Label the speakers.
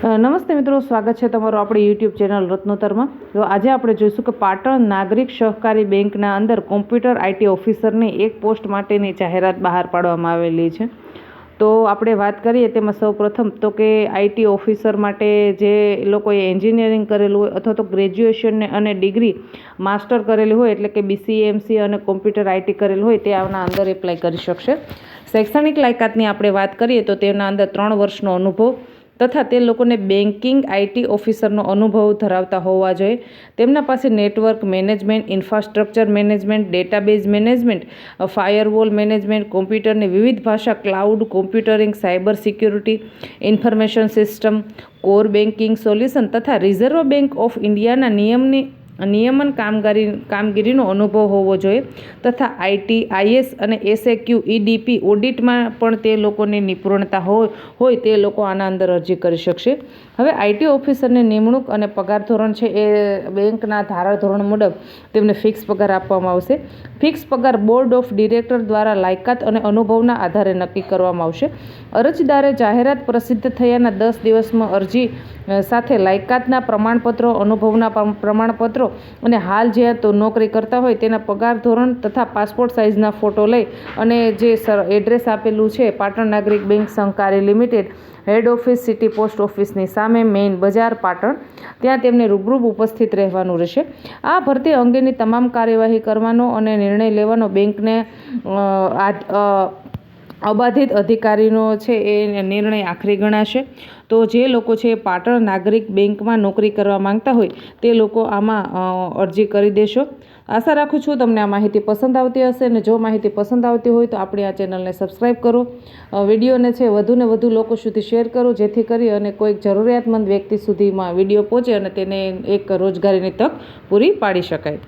Speaker 1: નમસ્તે મિત્રો, સ્વાગત છે તમારું આપણી યુટ્યુબ ચેનલ રત્નોતરમાં। તો આજે આપણે જોઈશું કે પાટણ નાગરિક સહકારી બેંકના અંદર કોમ્પ્યુટર આઈટી ઓફિસરની એક પોસ્ટ માટેની જાહેરાત બહાર પાડવામાં આવેલી છે। તો આપણે વાત કરીએ તેમાં સૌપ્રથમ તો કે આઈટી ઓફિસર માટે જે લોકોએ એન્જિનિયરિંગ કરેલું હોય અથવા તો ગ્રેજ્યુએશન અને ડિગ્રી માસ્ટર કરેલી હોય એટલે કે BCA MCA અને કોમ્પ્યુટર આઈટી કરેલું હોય તે આના અંદર એપ્લાય કરી શકશે। શૈક્ષણિક લાયકાતની આપણે વાત કરીએ તો તેના અંદર 3 વર્ષનો અનુભવ તથા તે લોકોને બેન્કિંગ આઈટી ઓફિસરનો અનુભવ ધરાવતા હોવા જોઈએ। તેમના પાસે network management, infrastructure management, database management, firewall management, કોમ્પ્યુટરની વિવિધ ભાષા, cloud computing, cyber security, information system, core banking solution તથા રિઝર્વ બેંક ઓફ ઇન્ડિયાના નિયમન કામગીરીનો અનુભવ હોવો જોઈએ તથા આઈટી, IS અને SAQ EDP ઓડિટમાં પણ તે લોકોની નિપુણતા હોય તે લોકો આના અંદર અરજી કરી શકશે। હવે આઈટી ઓફિસરની નિમણૂક અને પગાર ધોરણ છે એ બેંકના ધારાધોરણ મુજબ તેમને ફિક્સ પગાર આપવામાં આવશે। ફિક્સ પગાર બોર્ડ ઓફ ડિરેક્ટર દ્વારા લાયકાત અને અનુભવના આધારે નક્કી કરવામાં આવશે। અરજદારે જાહેરાત પ્રસિદ્ધ થયાના 10 દિવસમાં અરજી સાથે લાયકાતના પ્રમાણપત્રો, અનુભવના પ્રમાણપત્રો અને હાલ જ્યાં તો નોકરી કરતા હોય તેના પગાર ધોરણ તથા પાસપોર્ટ સાઇઝના ફોટો લઈ અને જે એડ્રેસ આપેલું છે પાટણ નાગરિક બેંક સહકારી limited, head office city post ઓફિસની સામે, મેઇન બજાર, પાટણ, ત્યાં તેમને રૂબરૂ ઉપસ્થિત રહેવાનું રહેશે। આ ભરતી અંગેની તમામ કાર્યવાહી કરવાનો અને નિર્ણય લેવાનો બેંકને અબાધિત અધિકારીનો છે એ નિર્ણય આખરી ગણાશે। તો જે લોકો છે પાટણ નાગરિક બેંકમાં નોકરી કરવા માંગતા હોય તે લોકો આમાં અરજી કરી દેશો। આશા રાખું છું તમને આ માહિતી પસંદ આવતી હશે અને જો માહિતી પસંદ આવતી હોય તો આપણી આ ચેનલને સબસ્ક્રાઈબ કરો, વિડીયોને છે વધુને વધુ લોકો સુધી શેર કરો જેથી કરી અને કોઈક જરૂરિયાતમંદ વ્યક્તિ સુધીમાં વિડીયો પહોંચે અને તેને એક રોજગારીની તક પૂરી પાડી શકાય।